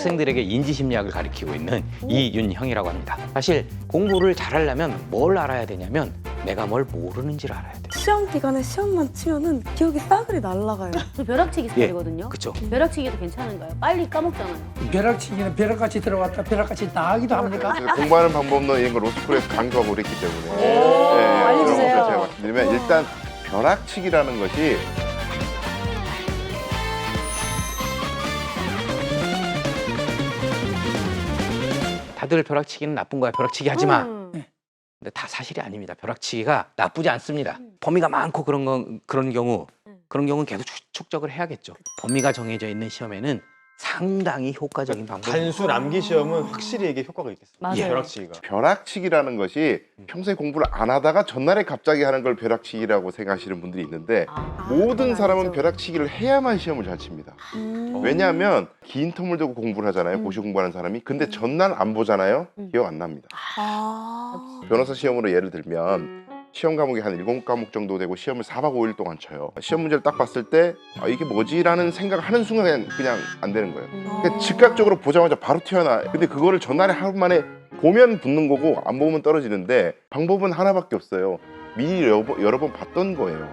학생들에게 인지심리학을 가르치고 있는 이윤형이라고 합니다. 사실 공부를 잘하려면 뭘 알아야 되냐면 내가 뭘 모르는지를 알아야 돼요. 시험 기간에 시험만 치면은 기억이 싸그리 날아가요. 저 벼락치기 스타일이거든요. 그렇죠. 벼락치기도 괜찮은가요? 빨리 까먹잖아요. 벼락치기는 벼락같이 들어갔다 벼락같이 나가기도 합니까? 공부하는 방법론 이런 거 로스쿨에서 강조하고 그랬기 때문에 알려주세요. 그런 것을 제가 말씀드리면 일단 벼락치기라는 것이 다들 벼락치기는 나쁜 거야. 벼락치기 하지 마. 근데 다 사실이 아닙니다. 벼락치기가 나쁘지 않습니다. 범위가 많고 그런 경우는 계속 축적을 해야겠죠. 범위가 정해져 있는 시험에는 상당히 효과적인 방법. 단수 암기 시험은 확실히 이게 효과가 있겠어요. 맞아요. 벼락치기가. 벼락치기라는 것이 평소에 공부를 안 하다가 전날에 갑자기 하는 걸 벼락치기라고 생각하시는 분들이 있는데 모든 사람은 벼락치기를 해야만 시험을 잘 칩니다. 왜냐하면 긴 텀을 두고 공부를 하잖아요. 고시 공부하는 사람이. 근데 전날 안 보잖아요. 기억 안 납니다. 변호사 시험으로 예를 들면 시험 과목이 한 7과목 정도 되고 시험을 4박 5일 동안 쳐요. 시험 문제를 딱 봤을 때 이게 뭐지? 라는 생각을 하는 순간 그냥 안 되는 거예요. 그러니까 즉각적으로 보자마자 바로 튀어나와. 근데 그거를 전날에 하루 만에 보면 붙는 거고 안 보면 떨어지는데 방법은 하나밖에 없어요. 미리 여러 번 봤던 거예요.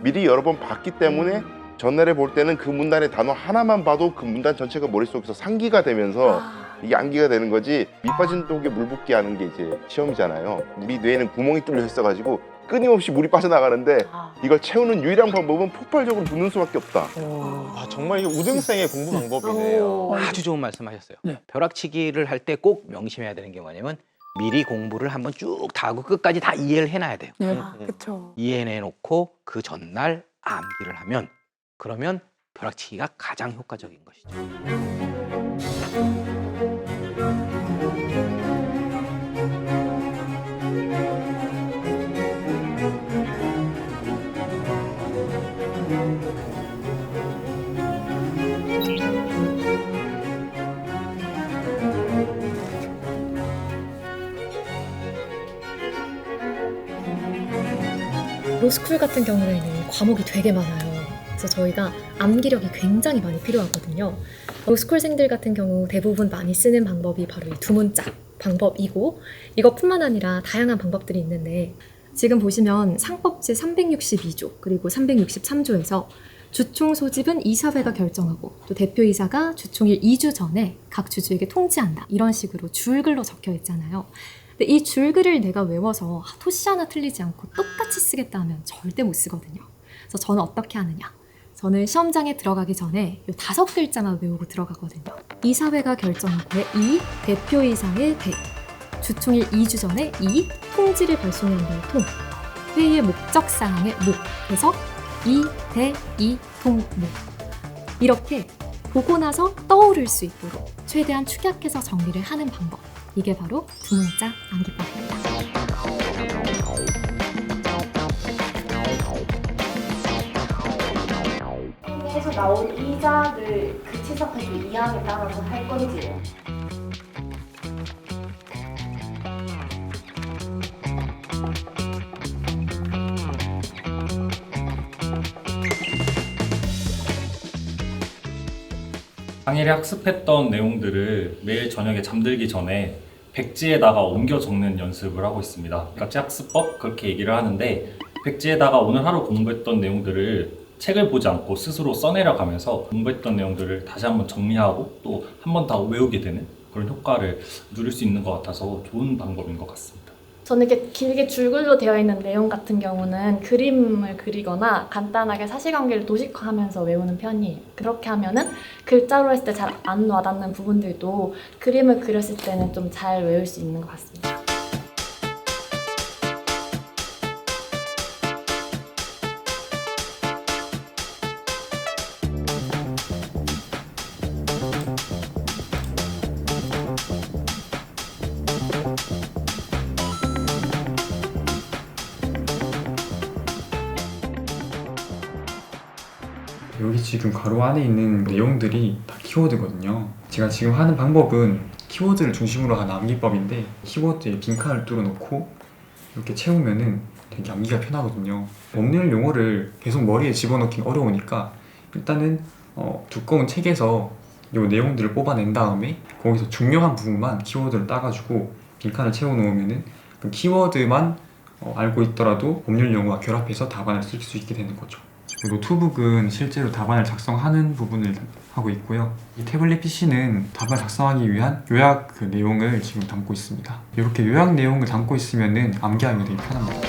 미리 여러 번 봤기 때문에 전날에 볼 때는 그 문단의 단어 하나만 봐도 그 문단 전체가 머릿속에서 상기가 되면서 이게 암기가 되는 거지. 밑 빠진 독에 물 붓기 하는 게 이제 시험이잖아요. 우리 뇌에는 구멍이 뚫려 있어가지고 끊임없이 물이 빠져나가는데 이걸 채우는 유일한 방법은 폭발적으로 붓는 수밖에 없다. 아, 정말 이게 우등생의 공부 방법이네요. 아주 좋은 말씀하셨어요. 네. 벼락치기를 할 때 꼭 명심해야 되는 게 뭐냐면 미리 공부를 한번 쭉 다 하고 끝까지 다 이해를 해놔야 돼요. 그렇죠. 이해해놓고 그 전날 암기를 하면 그러면 벼락치기가 가장 효과적인 것이죠. 로스쿨 같은 경우에는 과목이 되게 많아요. 그래서 저희가 암기력이 굉장히 많이 필요하거든요. 로스쿨생들 같은 경우 대부분 많이 쓰는 방법이 바로 이 두 문자 방법이고 이것뿐만 아니라 다양한 방법들이 있는데 지금 보시면 상법제 362조 그리고 363조에서 주총 소집은 이사회가 결정하고 또 대표이사가 주총일 2주 전에 각 주주에게 통지한다. 이런 식으로 줄글로 적혀 있잖아요. 근데 이 줄글을 내가 외워서 토시 하나 틀리지 않고 똑같이 쓰겠다 하면 절대 못 쓰거든요. 그래서 저는 어떻게 하느냐. 저는 시험장에 들어가기 전에 이 5글자만 외우고 들어가거든요. 이사회가 결정하고의 이, 대표이사의 대, 주총일 2주 전에 이, 통지를 발송한다의 통, 회의의 목적사항의 목, 그래서 이, 대, 이, 통, 목. 이렇게 보고 나서 떠오를 수 있도록 최대한 축약해서 정리를 하는 방법. 이게 바로 두 문자 암기법입니다. 통계에서 나온 이자를 그 치사표수 이항에 따라서 할 건지요. 당일에 학습했던 내용들을 매일 저녁에 잠들기 전에 백지에다가 옮겨 적는 연습을 하고 있습니다. 같이 학습법 그렇게 얘기를 하는데 백지에다가 오늘 하루 공부했던 내용들을 책을 보지 않고 스스로 써내려가면서 공부했던 내용들을 다시 한번 정리하고 또 한 번 더 외우게 되는 그런 효과를 누릴 수 있는 것 같아서 좋은 방법인 것 같습니다. 저는 이렇게 길게 줄글로 되어 있는 내용 같은 경우는 그림을 그리거나 간단하게 사실관계를 도식화하면서 외우는 편이에요. 그렇게 하면은 글자로 했을 때 잘 안 와닿는 부분들도 그림을 그렸을 때는 좀 잘 외울 수 있는 것 같습니다. 여기 지금 가로 안에 있는 내용들이 다 키워드거든요. 제가 지금 하는 방법은 키워드를 중심으로 한 암기법인데 키워드에 빈칸을 뚫어놓고 이렇게 채우면은 되게 암기가 편하거든요. 없는 용어를 계속 머리에 집어넣긴 어려우니까 일단은 두꺼운 책에서 요 내용들을 뽑아낸 다음에 거기서 중요한 부분만 키워드를 따가지고 빈칸을 채워놓으면은 그 키워드만 알고 있더라도 법률 용어와 결합해서 답안을 쓸 수 있게 되는 거죠. 노트북은 실제로 답안을 작성하는 부분을 하고 있고요. 이 태블릿 PC는 답안을 작성하기 위한 요약 그 내용을 지금 담고 있습니다. 이렇게 요약 내용을 담고 있으면은 암기하기 되게 편합니다.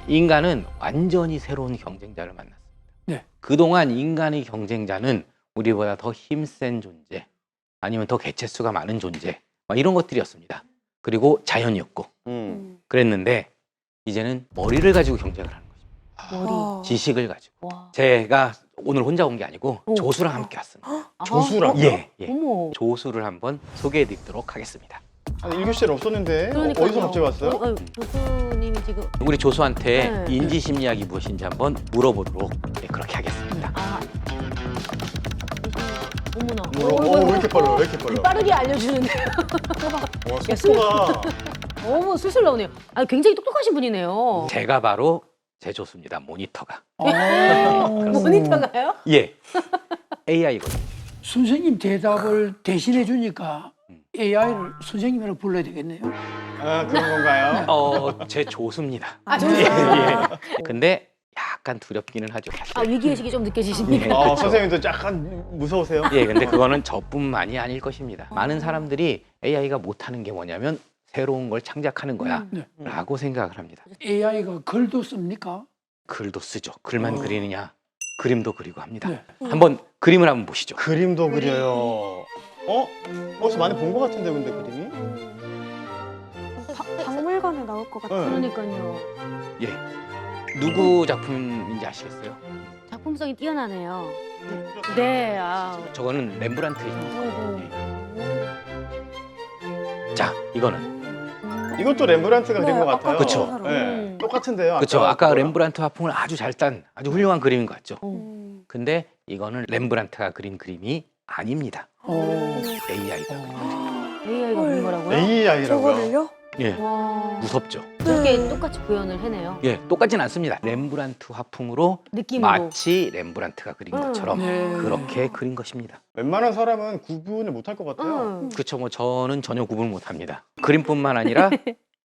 인간은 완전히 새로운 경쟁자를 만났습니다. 네. 그동안 인간의 경쟁자는 우리보다 더 힘센 존재, 아니면 더 개체수가 많은 존재, 막 이런 것들이었습니다. 그리고 자연이었고 그랬는데 이제는 머리를 가지고 경쟁을 하는 거죠. 머리. 지식을 가지고. 와. 제가 오늘 혼자 온 게 아니고 오. 조수랑 함께 왔습니다. 조수랑요? 예, 예. 어머. 조수를 한번 소개해 드리도록 하겠습니다. 아니 1교시에 없었는데 그러니까요. 어디서 갑자기 왔어요? 교수님이 지금 우리 조수한테 네. 인지심리학이 무엇인지 한번 물어보도록 그렇게 하겠습니다. 어머나. 왜 이렇게 빨라요? 왜 이렇게 빨라요? 빠르게 알려주는데요. 와, 속도가 어머 술술 나오네요. 아 굉장히 똑똑하신 분이네요. 제가 바로 제 조수입니다. 모니터가. 모니터가요? 예. AI거든요. 선생님 대답을 대신해 주니까 AI를 선생님이라고 불러야 되겠네요. 아, 그런 건가요? 제 조수입니다. 아 조수. 예. 근데 약간 두렵기는 하죠. 사실. 아 위기의식이 좀 느껴지십니까? 그렇죠. 선생님도 약간 무서우세요? 예, 근데 그거는 저뿐만이 아닐 것입니다. 많은 사람들이 AI가 못하는 게 뭐냐면 새로운 걸 창작하는 거야 네. 라고 생각을 합니다. AI가 글도 씁니까? 글도 쓰죠. 글만 그리느냐, 그림도 그리고 합니다. 네. 한번 그림을 한번 보시죠. 그림도 그려요. 어디서 많이 본 것 같은데 근데 그림이? 박물관에 나올 것 같아요. 그러니까요. 예. 누구 작품인지 아시겠어요? 작품성이 뛰어나네요. 네. 아. 저거는 렘브란트죠. 자, 이거는 이것도 렘브란트가 그린 것 같아요. 그쵸. 네. 똑같은데요. 그렇죠. 아까 그거랑. 렘브란트 화풍을 아주 잘 딴 아주 훌륭한 그림인 것 같죠. 음. 근데 이거는 렘브란트가 그린 그림이 아닙니다. AI가 AI가 그린 거라고요? AI라고요? 저거를요? 예. 와. 무섭죠. 그렇게 똑같이 구현을 해내요. 예, 똑같진 않습니다. 렘브란트 화풍으로 느낌으로. 마치 렘브란트가 그린 것처럼 네. 그렇게 그린 것입니다. 웬만한 사람은 구분을 못할 것 같아요. 그렇죠. 뭐 저는 전혀 구분을 못합니다. 그림뿐만 아니라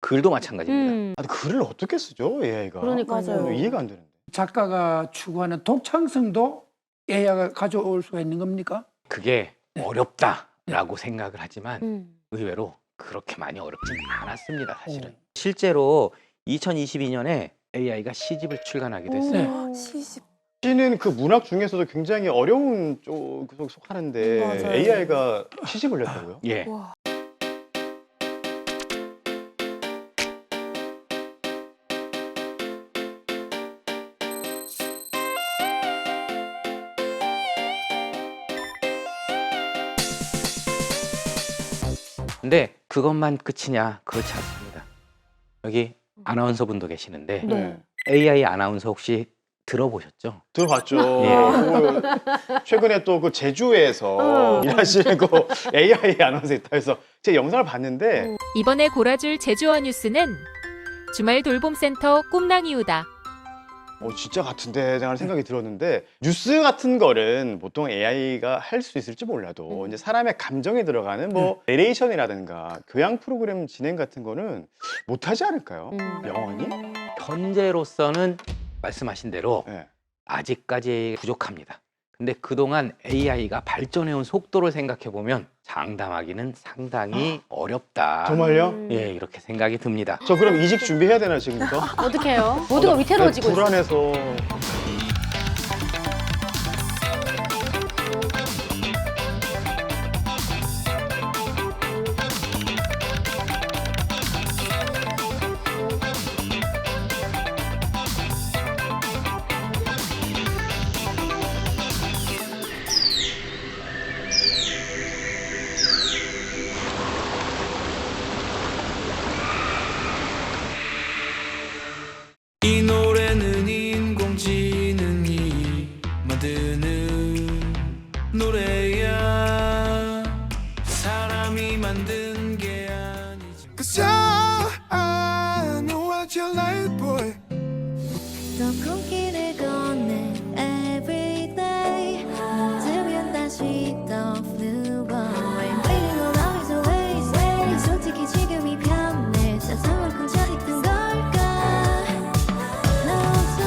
글도 마찬가지입니다. 아니 글을 어떻게 쓰죠 AI가? 그러니까요. 이해가 안 되는데. 작가가 추구하는 독창성도 AI가 가져올 수가 있는 겁니까? 그게 어렵다라고 생각을 하지만 의외로 그렇게 많이 어렵지는 않았습니다. 사실은. 실제로 2022년에 AI가 시집을 출간하기도 했어요. 시집. 시는 그 문학 중에서도 굉장히 어려운 쪽에 속하는데 맞아요. AI가 시집을 냈다고요? 예. 와. 근데 그것만 끝이냐? 그렇지 않습니다. 여기 아나운서 분도 계시는데 네. AI 아나운서 혹시 들어보셨죠? 들어봤죠. 예. 그 최근에 또 그 제주에서 일하시는 그 AI 아나운서 있다 해서 제가 영상을 봤는데 이번에 골아줄 제주어 뉴스는 주말 돌봄센터 꿈랑이유다. 진짜 같은데 라는 생각이 들었는데 뉴스 같은 거는 보통 AI가 할 수 있을지 몰라도 이제 사람의 감정이 들어가는 뭐 내레이션이라든가 교양 프로그램 진행 같은 거는 못하지 않을까요? 영원히? 현재로서는 말씀하신 대로 네. 아직까지 부족합니다. 근데 그동안 AI가 발전해온 속도를 생각해 보면 장담하기는 상당히 어렵다. 정말요? 예, 이렇게 생각이 듭니다. 저 그럼 이직 준비해야 되나 지금부터? 어떡해요? 모두가 위태로워지고 있어요. 불안해서 손길을 건네 everyday 들면 다시 떠오르고 I'm waiting on always always 난 솔직히 지금이 편해 세상을 혼자 있던 걸까 나 없어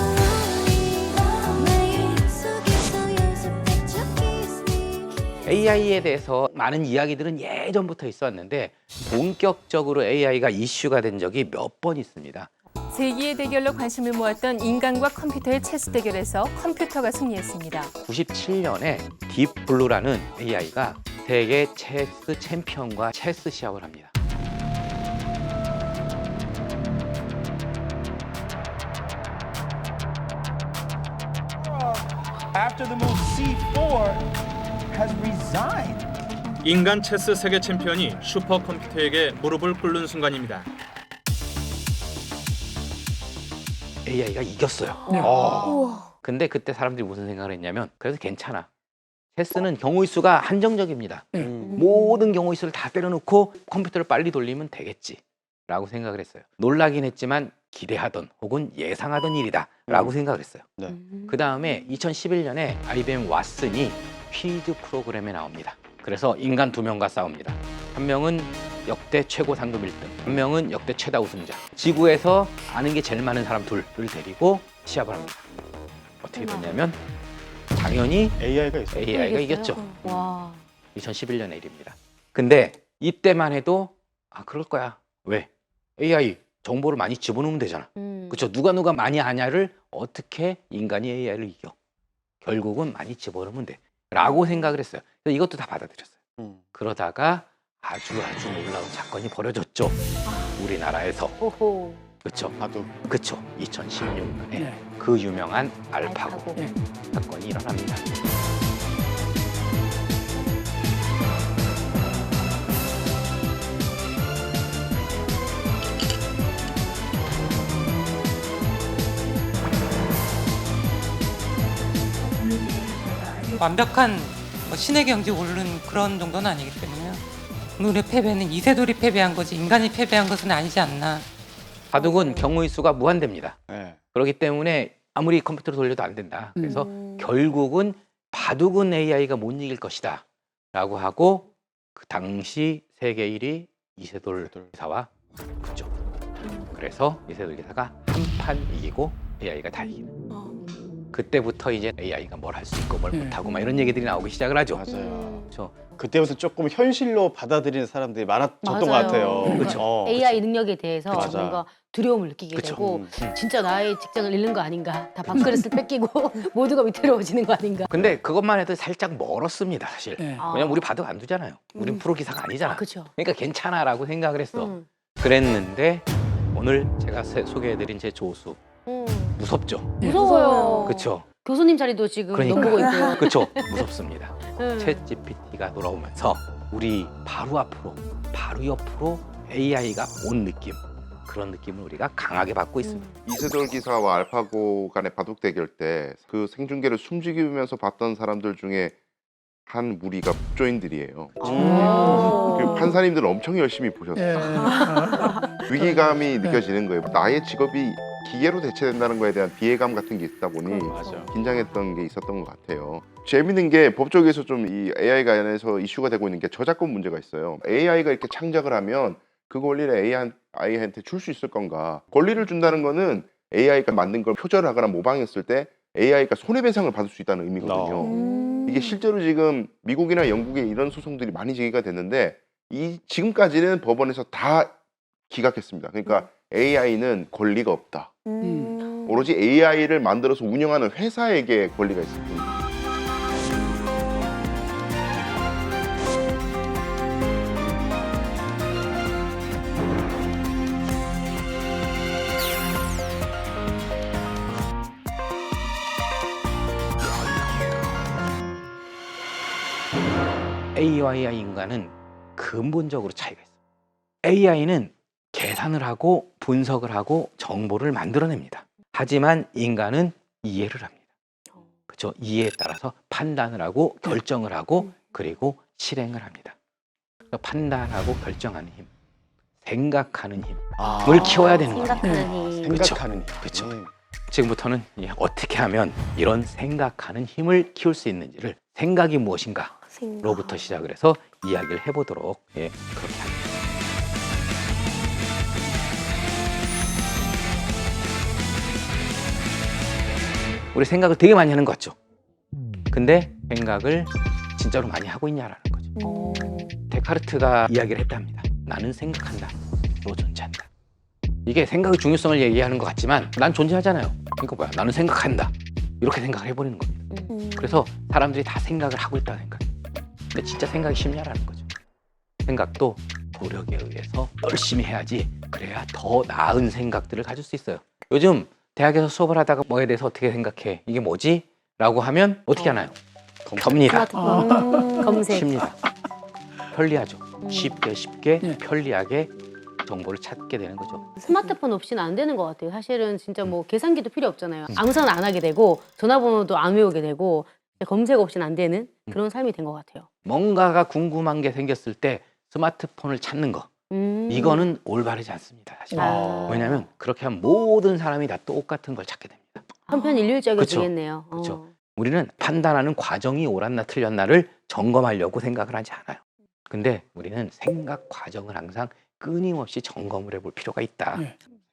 lonely 매일 속에서 연습된 적 kiss me AI에 대해서 많은 이야기들은 예전부터 있었는데 본격적으로 AI가 이슈가 된 적이 몇 번 있습니다. 세기의 대결로 관심을 모았던 인간과 컴퓨터의 체스 대결에서 컴퓨터가 승리했습니다. 97년에 딥블루라는 AI가 세계 체스 챔피언과 체스 시합을 합니다. After the move C4 has resigned. 인간 체스 세계 챔피언이 슈퍼컴퓨터에게 무릎을 꿇는 순간입니다. AI가 이겼어요. 근데 그때 사람들이 무슨 생각을 했냐면 그래도 괜찮아. 체스는 경우의 수가 한정적입니다. 모든 경우의 수를 다 때려놓고 컴퓨터를 빨리 돌리면 되겠지 라고 생각을 했어요. 놀라긴 했지만 기대하던 혹은 예상하던 일이다 라고 생각을 했어요. 그 다음에 2011년에 IBM 왓슨이 퀴즈 프로그램에 나옵니다. 그래서 인간 2명과 싸웁니다. 한 명은 역대 최고 상금 1등, 한 명은 역대 최다 우승자. 지구에서 아는 게 제일 많은 사람 둘을 데리고 시합을 합니다. 어떻게 됐냐면 당연히 AI가 있어요. AI가 이겼죠. 와. 2011년의 일입니다. 근데 이때만 해도 아 그럴 거야. 왜? AI 정보를 많이 집어넣으면 되잖아. 그렇죠. 누가 많이 아냐를 어떻게 인간이 AI를 이겨? 결국은 많이 집어넣으면 돼. 라고 생각을 했어요. 그래서 이것도 다 받아들였어요. 그러다가 아주 놀라운 사건이 벌어졌죠. 우리나라에서. 오호. 그렇죠. 바둑. 그렇죠. 2016년에 그 유명한 알파고 사건이 일어납니다. 완벽한 신의 경지 오르는 그런 정도는 아니기 때문에요. 우리의 패배는 이세돌이 패배한 거지 인간이 패배한 것은 아니지 않나. 바둑은 경우의 수가 무한대입니다. 네. 그렇기 때문에 아무리 컴퓨터로 돌려도 안 된다. 그래서 결국은 바둑은 AI가 못 이길 것이다 라고 하고 그 당시 세계 1위 이세돌 기사와 붙죠. 그래서 이세돌 기사가 한 판 이기고 AI가 다 이기는. 그때부터 이제 AI가 뭘 할 수 있고 뭘 못하고 막 이런 얘기들이 나오기 시작을 하죠. 맞아요. 그렇죠. 그때부터 조금 현실로 받아들이는 사람들이 많아졌던 것 같아요. 그렇죠. AI 능력에 대해서 맞아. 뭔가 두려움을 느끼게 그쵸. 되고 진짜 나의 직장을 잃는 거 아닌가. 다 밥그릇을 뺏기고 모두가 위태로워지는 거 아닌가. 근데 그것만 해도 살짝 멀었습니다, 사실. 아. 왜냐면 우리 바둑 안 두잖아요. 우린 프로 기사가 아니잖아. 그렇죠. 그러니까 괜찮아라고 생각을 했어. 그랬는데 오늘 제가 소개해드린 제 조수 무섭죠. 무서워요. 그렇죠. 교수님 자리도 지금 그러니까. 넘보고 있고요. 그렇죠. 무섭습니다. 챗 GPT가 돌아오면서 우리 바로 앞으로, 바로 옆으로 AI가 온 느낌. 그런 느낌을 우리가 강하게 받고 있습니다. 이세돌 기사와 알파고 간의 바둑 대결 때 그 생중계를 숨죽이면서 봤던 사람들 중에 한 무리가 법조인들이에요. 그 판사님들은 엄청 열심히 보셨어요. 위기감이 느껴지는 거예요. 나의 직업이 기계로 대체된다는 거에 대한 비애감 같은 게 있다 보니 긴장했던 게 있었던 것 같아요. 재밌는 게 법조계에서 좀 이 AI가 안에서 이슈가 되고 있는 게 저작권 문제가 있어요. AI가 이렇게 창작을 하면 그 권리를 AI한테 줄 수 있을 건가? 권리를 준다는 거는 AI가 만든 걸 표절하거나 모방했을 때 AI가 손해배상을 받을 수 있다는 의미거든요. 이게 실제로 지금 미국이나 영국에 이런 소송들이 많이 제기가 됐는데 지금까지는 법원에서 다 기각했습니다. 그러니까 AI는 권리가 없다. 오로지 AI를 만들어서 운영하는 회사에게 권리가 있을 뿐입니다. A와 인간은 근본적으로 차이가 있어요. AI는 계산을 하고 분석을 하고 정보를 만들어냅니다. 하지만 인간은 이해를 합니다. 그렇죠? 이해에 따라서 판단을 하고 결정을 하고 그리고 실행을 합니다. 그러니까 판단하고 결정하는 힘, 생각하는 힘을 키워야 되는 겁니다. 생각하는 힘. 그렇죠. 생각하는 힘. 그렇죠. 지금부터는 어떻게 하면 이런 생각하는 힘을 키울 수 있는지를 생각이 무엇인가로부터 시작을 해서 이야기를 해보도록 그렇게 합니다. 우리 생각을 되게 많이 하는 것 같죠? 근데 생각을 진짜로 많이 하고 있냐라는 거죠. 데카르트가 이야기를 했답니다. 나는 생각한다. 너 존재한다. 이게 생각의 중요성을 얘기하는 것 같지만 난 존재하잖아요. 그러니까 뭐야? 나는 생각한다. 이렇게 생각을 해버리는 겁니다. 그래서 사람들이 다 생각을 하고 있다는 생각. 근데 진짜 생각이 쉽냐라는 거죠. 생각도 노력에 의해서 열심히 해야지 그래야 더 나은 생각들을 가질 수 있어요. 요즘 대학에서 수업을 하다가 뭐에 대해서 어떻게 생각해? 이게 뭐지? 라고 하면 어떻게 하나요? 접니다. 검색. 쉽니다. 편리하죠. 쉽게 편리하게 정보를 찾게 되는 거죠. 스마트폰 없이는 안 되는 것 같아요. 사실은 진짜 뭐 계산기도 필요 없잖아요. 암산 안 하게 되고 전화번호도 안 외우게 되고 검색 없이는 안 되는 그런 삶이 된 것 같아요. 뭔가가 궁금한 게 생겼을 때 스마트폰을 찾는 거. 이거는 올바르지 않습니다. 사실. 왜냐하면 그렇게 하면 모든 사람이 다 똑같은 걸 찾게 됩니다. 한편일률적이겠네요. 그렇죠. 우리는 판단하는 과정이 옳았나 틀렸나를 점검하려고 생각을 하지 않아요. 근데 우리는 생각 과정을 항상 끊임없이 점검을 해볼 필요가 있다.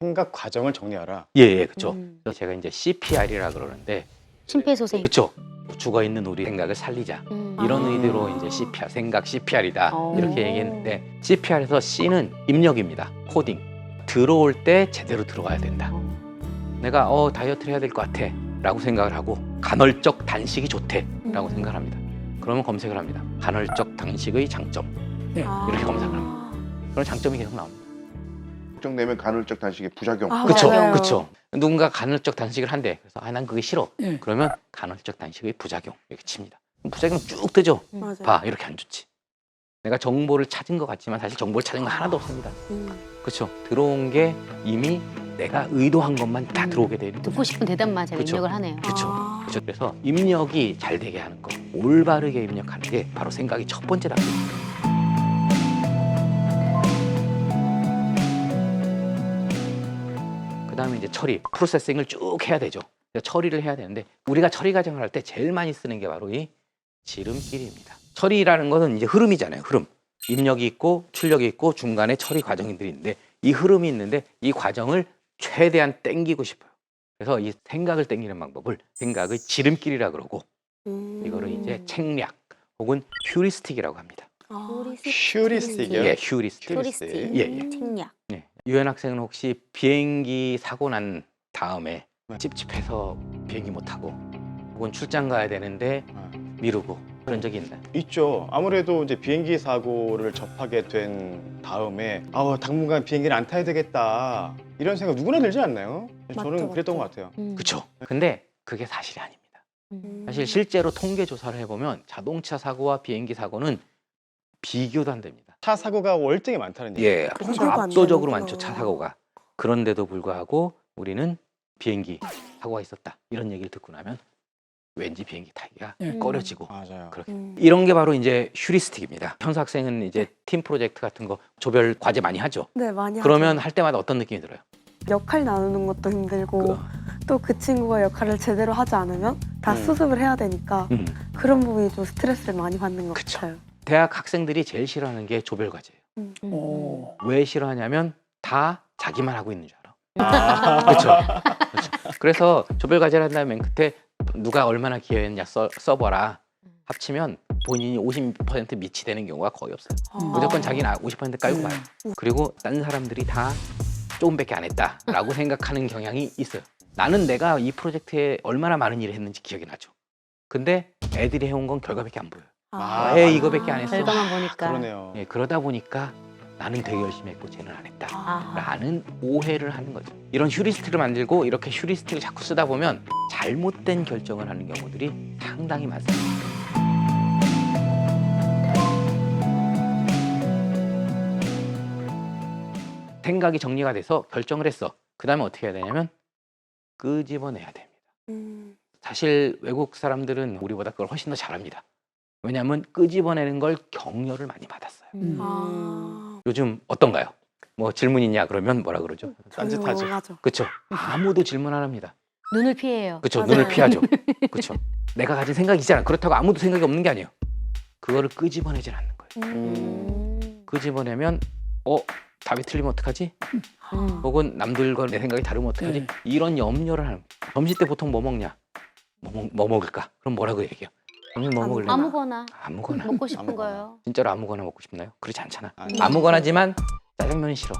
생각 과정을 정리하라. 그렇죠. 그래서 제가 이제 CPR이라 그러는데 심폐소생. 그렇죠. 죽어 있는 우리 생각을 살리자. 이런 의도로 이제 CPR, 생각 CPR이다. 이렇게 얘기했는데 CPR에서 C는 입력입니다. 코딩. 들어올 때 제대로 들어와야 된다. 내가 다이어트를 해야 될 것 같아 라고 생각을 하고 간헐적 단식이 좋대 라고 생각을 합니다. 그러면 검색을 합니다. 간헐적 단식의 장점. 이렇게 검색을 합니다. 그런 장점이 계속 나옵니다. 걱정되면 간헐적 단식의 부작용. 그렇죠. 누군가 간헐적 단식을 한대. 그래서 난 그게 싫어. 그러면 간헐적 단식의 부작용 이렇게 칩니다. 부작용 쭉 뜨죠. 봐, 이렇게 안 좋지. 내가 정보를 찾은 것 같지만 사실 정보를 찾은 거 하나도 없습니다. 그렇죠. 들어온 게 이미 내가 의도한 것만 다 들어오게 되는 거죠. 듣고 싶은 대답만 제가 입력을 하네요. 그렇죠. 그래서 입력이 잘 되게 하는 거, 올바르게 입력하는 게 바로 생각이 첫 번째 단계입니다. 그다음에 이제 처리, 프로세싱을 쭉 해야 되죠. 처리를 해야 되는데 우리가 처리 과정을 할 때 제일 많이 쓰는 게 바로 이 지름길입니다. 처리라는 것은 이제 흐름이잖아요. 흐름. 입력이 있고 출력이 있고 중간에 처리 과정들이 있는데 이 흐름이 있는데 이 과정을 최대한 땡기고 싶어요. 그래서 이 생각을 땡기는 방법을 생각의 지름길이라 그러고 이거를 이제 책략 혹은 휴리스틱이라고 합니다. 휴리스틱이요? 휴리스틱. 책략. 유엔 학생은 혹시 비행기 사고 난 다음에 찝찝해서 비행기 못 타고 혹은 출장 가야 되는데 미루고 그런 적이 있나요? 있죠. 아무래도 이제 비행기 사고를 접하게 된 다음에 당분간 비행기를 안 타야 되겠다 이런 생각 누구나 들지 않나요? 저는 그랬던 것 같아요. 그렇죠. 근데 그게 사실이 아닙니다. 사실 실제로 통계 조사를 해보면 자동차 사고와 비행기 사고는 비교도 안 됩니다. 차 사고가 월등히 많다는 얘기예요. 압도적으로 많죠. 차 사고가. 그런데도 불구하고 우리는 비행기 사고가 있었다 이런 얘기를 듣고 나면 왠지 비행기 타기가 꺼려지고 그렇게 이런 게 바로 이제 휴리스틱입니다. 현수 학생은 이제 팀 프로젝트 같은 거 조별 과제 많이 하죠. 네, 많이 그러면 하죠. 할 때마다 어떤 느낌이 들어요? 역할 나누는 것도 힘들고 또 그 친구가 역할을 제대로 하지 않으면 다 수습을 해야 되니까 그런 부분이 좀 스트레스를 많이 받는 것 같아요. 대학 학생들이 제일 싫어하는 게 조별 과제예요. 왜 싫어하냐면 다 자기만 하고 있는 줄 알아. 그렇죠. 그래서 조별 과제를 한다면 맨 끝에 누가 얼마나 기여했냐 써봐라. 합치면 본인이 50% 밑이 되는 경우가 거의 없어요. 무조건 자기는 50% 깔고 가요. 그리고 다른 사람들이 다 조금밖에 안 했다라고 생각하는 경향이 있어요. 나는 내가 이 프로젝트에 얼마나 많은 일을 했는지 기억이 나죠. 근데 애들이 해온 건 결과밖에 안 보여요. 왜 이거밖에 안 했어? 결과만 보니까. 그러네요. 그러다 보니까 나는 되게 열심히 했고 쟤는 안 했다 라는 오해를 하는 거죠. 이런 휴리스틱을 만들고 이렇게 휴리스틱을 자꾸 쓰다 보면 잘못된 결정을 하는 경우들이 상당히 많습니다. 생각이 정리가 돼서 결정을 했어. 그 다음에 어떻게 해야 되냐면 끄집어내야 됩니다. 사실 외국 사람들은 우리보다 그걸 훨씬 더 잘합니다. 왜냐하면 끄집어내는 걸 격려를 많이 받았어요. 요즘 어떤가요? 뭐 질문 있냐 그러면 뭐라 그러죠? 딴짓하죠. 그렇죠. 아무도 질문 안 합니다. 눈을 피해요. 그렇죠. 맞아요. 눈을 피하죠. 그렇죠. 내가 가진 생각이 있잖아. 그렇다고 아무도 생각이 없는 게 아니에요. 그거를 끄집어내질 않는 거예요. 끄집어내면 답이 틀리면 어떡하지? 혹은 남들과 내 생각이 다르면 어떡하지? 네. 이런 염려를 하는 거예요. 점심 때 보통 뭐 먹냐? 뭐 먹을까? 그럼 뭐라고 얘기해요? 점심 뭐 먹을래? 아무거나 아무거나. 먹고 싶은 거요. 진짜로 아무거나 먹고 싶나요? 그렇지 않잖아. 아무거나지만 짜장면이 싫어.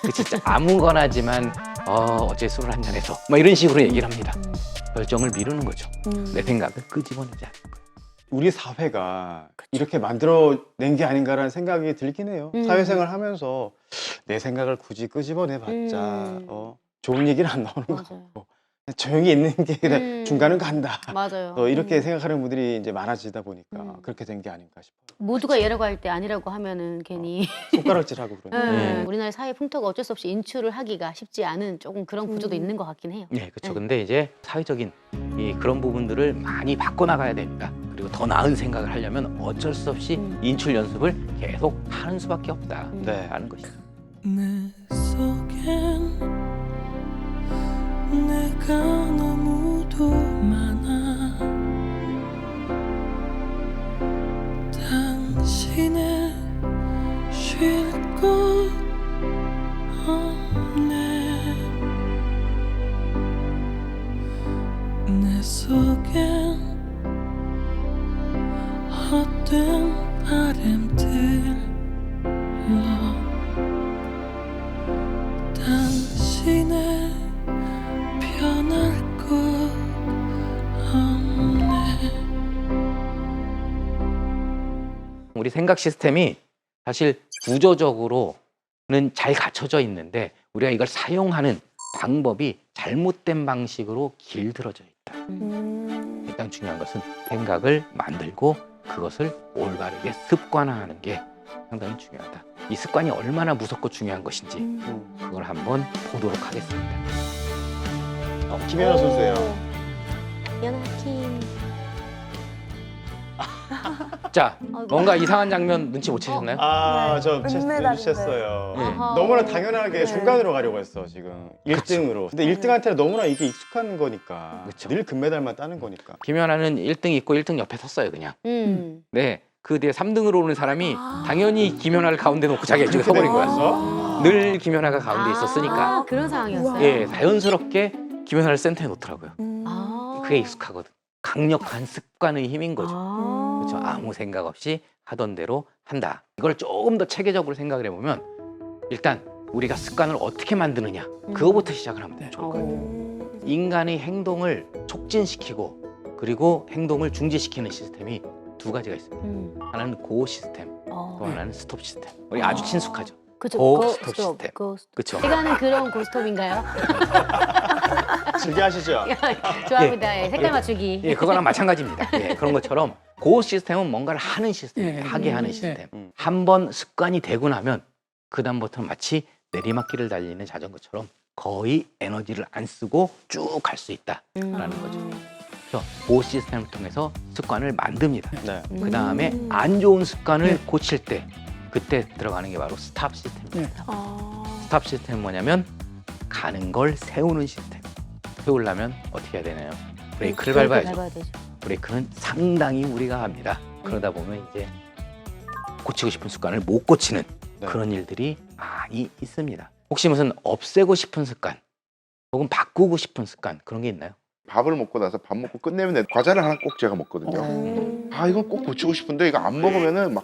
그 진짜 아무거나지만 어제 술을 한잔 해서 막 이런 식으로 얘기를 합니다. 결정을 미루는 거죠. 내 생각을 끄집어내지 않는 거예요. 우리 사회가 이렇게 만들어낸 게 아닌가라는 생각이 들긴 해요. 사회생활 하면서 내 생각을 굳이 끄집어내봤자 좋은 얘기는 안 나오는 것 같고 조용히 있는 게 그냥 중간은 간다. 맞아요. 이렇게 생각하는 분들이 이제 많아지다 보니까 그렇게 된 게 아닌가 싶어요. 모두가 얘라고 할 때 아니라고 하면은 괜히 손가락질하고 그러는. 우리나라 사회 풍토가 어쩔 수 없이 인출을 하기가 쉽지 않은 조금 그런 구조도 있는 것 같긴 해요. 네, 그렇죠. 근데 이제 사회적인 그런 부분들을 많이 바꿔나가야 됩니다. 그리고 더 나은 생각을 하려면 어쩔 수 없이 인출 연습을 계속 하는 수밖에 없다라는 것이죠. 내 속엔 내가 너무도 많아 당신의 쉴 곳 없네 내 속엔 헛된 바람들로 당신의 변할 것 없네. 우리 생각 시스템이 사실 구조적으로는 잘 갖춰져 있는데 우리가 이걸 사용하는 방법이 잘못된 방식으로 길들어져 있다. 일단 중요한 것은 생각을 만들고 그것을 올바르게 습관화하는 게 상당히 중요하다. 이 습관이 얼마나 무섭고 중요한 것인지 그걸 한번 보도록 하겠습니다. 김연아 선수예요. 연하킴. 자, 뭔가 이상한 장면 눈치 못 채셨나요? 저 은메달인데. 눈치챘어요. 네. 너무나 당연하게 네. 중간으로 가려고 했어 지금 1등으로. 근데 1등한테는 너무나 이게 익숙한 거니까. 늘 금메달만 따는 거니까. 김연아는 1등 있고 1등 옆에 섰어요, 그냥. 네, 그 뒤에 3등으로 오는 사람이 당연히 김연아를 가운데 놓고 자기가 이쪽에 서버린 거야. 늘 김연아가 가운데 있었으니까. 그런 상황이었어요. 예, 자연스럽게 김연아를 센터에 놓더라고요. 아. 그게 익숙하거든. 강력한 습관의 힘인 거죠. 그렇죠. 아무 생각 없이 하던 대로 한다. 이걸 조금 더 체계적으로 생각을 해보면 일단 우리가 습관을 어떻게 만드느냐 그거부터 시작을 하면 좋을 거예요. 인간의 행동을 촉진시키고 그리고 행동을 중지시키는 시스템이 두 가지가 있습니다. 하나는 고 시스템, 또 하나는 스톱 시스템. 우리 아주 친숙하죠. 그쵸. 고, 고, 스톱 스톱, 시스템. 고, 스톱. 그렇죠. 제가 하는 그런 고스톱인가요? 즐겨 하시죠? 좋아합니다. 예, 색깔 맞추기. 예, 그거랑 마찬가지입니다. 예, 그런 것처럼 고 시스템은 뭔가를 하는 시스템, 하게 하는 시스템. 한번 습관이 되고 나면 그 다음부터는 마치 내리막길을 달리는 자전거처럼 거의 에너지를 안 쓰고 쭉 갈 수 있다라는 거죠. 그래서 고 시스템을 통해서 습관을 만듭니다. 네. 그 다음에 안 좋은 습관을 고칠 때 그때 들어가는 게 바로 스탑 시스템입니다. 스탑 시스템은 뭐냐면 가는 걸 세우는 시스템. 세우려면 어떻게 해야 되나요? 브레이크를 밟아야죠. 밟아야 되죠. 브레이크는 상당히 우리가 합니다. 그러다 보면 이제 고치고 싶은 습관을 못 고치는 그런 일들이 많이 있습니다. 혹시 무슨 없애고 싶은 습관 혹은 바꾸고 싶은 습관 그런 게 있나요? 밥을 먹고 나서 밥 먹고 끝내면 과자를 하나 꼭 제가 먹거든요. 이건 꼭 고치고 싶은데 이거 안 먹으면은 막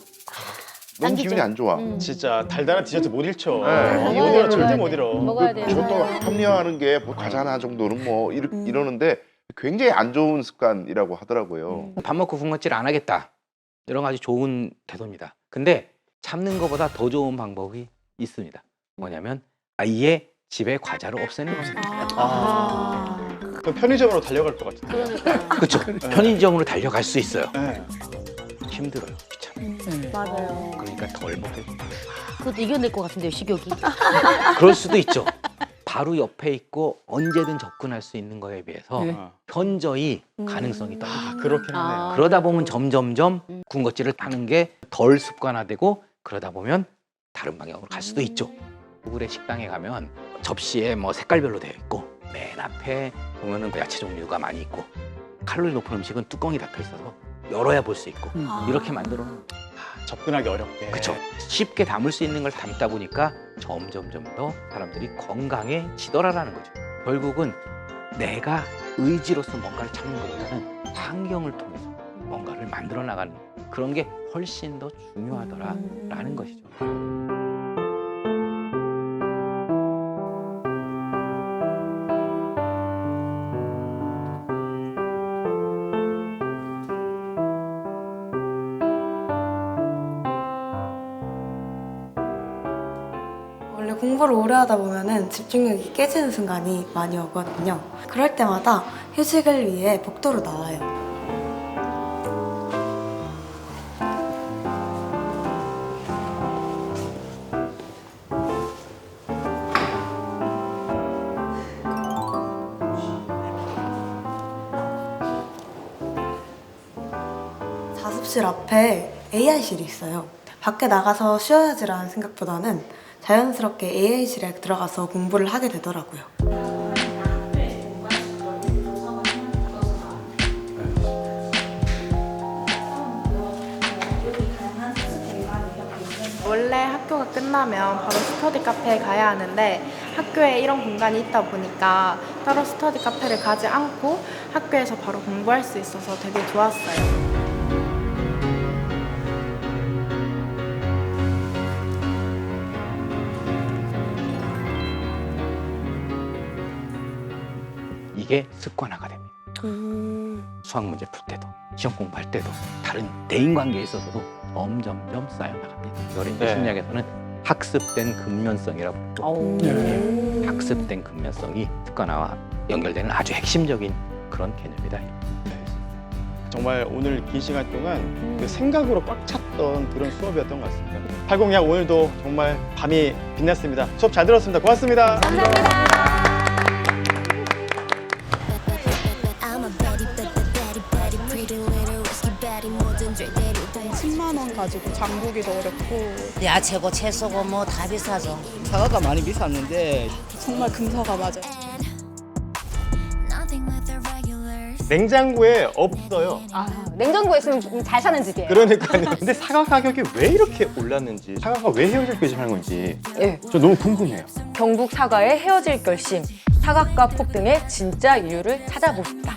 너무 당기죠. 기분이 안 좋아. 진짜 달달한 디저트 못 잃죠. 네. 못 잃어, 절대 못 잃어. 먹어야 돼요. 저도 합리화하는 게 뭐 과자 하나 정도는 뭐 이러는데 굉장히 안 좋은 습관이라고 하더라고요. 밥 먹고 군것질 안 하겠다. 이런 거 아주 좋은 태도입니다. 근데 참는 것보다 더 좋은 방법이 있습니다. 뭐냐면 아예 집에 과자를 없애는 겁니다. 그럼 편의점으로 달려갈 것 같은데. 그렇죠. 편의점으로 달려갈 수 있어요. 네. 힘들어요. 귀찮아요. 맞아요. 그러니까 덜 먹게 됩니다. 그것도 이겨낼 것 같은데요, 식욕이. 그럴 수도 있죠. 바로 옆에 있고 언제든 접근할 수 있는 거에 비해서 현저히 가능성이 떨어져요. 그렇긴 하네요. 그러다 보면 점점점 군것질을 하는 게 덜 습관화되고 그러다 보면 다른 방향으로 갈 수도 있죠. 구글의 식당에 가면 접시에 뭐 색깔별로 되어 있고 맨 앞에 보면은 야채 종류가 많이 있고 칼로리 높은 음식은 뚜껑이 닫혀 있어서 열어야 볼 수 있고 이렇게 만들어 놓은 접근하기 어렵게. 그렇죠. 쉽게 담을 수 있는 걸 담다 보니까 점점점 더 사람들이 건강해지더라라는 거죠. 결국은 내가 의지로서 뭔가를 찾는 것보다는 환경을 통해서 뭔가를 만들어 나가는 그런 게 훨씬 더 중요하더라라는 것이죠. 원래 공부를 오래 하다 보면은 집중력이 깨지는 순간이 많이 오거든요. 그럴 때마다 휴식을 위해 복도로 나와요. 자습실 앞에 AI실이 있어요. 밖에 나가서 쉬어야지라는 생각보다는 자연스럽게 AI실에 들어가서 공부를 하게 되더라고요. 원래 학교가 끝나면 바로 스터디 카페에 가야 하는데 학교에 이런 공간이 있다 보니까 따로 스터디 카페를 가지 않고 학교에서 바로 공부할 수 있어서 되게 좋았어요. 이게 습관화가 됩니다. 수학 문제 풀 때도 시험 공부할 때도 다른 대인관계에 있어서도 점점점 쌓여나갑니다. 이걸 이제 심리학에서는 학습된 근면성이라고 부르고 학습된 근면성이 습관화와 연결되는 아주 핵심적인 그런 개념이다. 정말 오늘 긴 시간 동안 그 생각으로 꽉 찼던 그런 수업이었던 것 같습니다. 802학 오늘도 정말 밤이 빛났습니다. 수업 잘 들었습니다. 고맙습니다. 감사합니다. 10만 원 가지고 장 보기도 어렵고 야채고 채소고 뭐 다 비싸죠. 사과가 많이 비쌌는데 정말 금사가 맞아요. 냉장고에 없어요. 냉장고에 있으면 잘 사는 집이에요. 그러니까요. 근데 사과 가격이 왜 이렇게 올랐는지, 사과가 왜 헤어질 결심하는 건지 저 너무 궁금해요. 경북 사과의 헤어질 결심, 사과값 폭등의 진짜 이유를 찾아봅시다.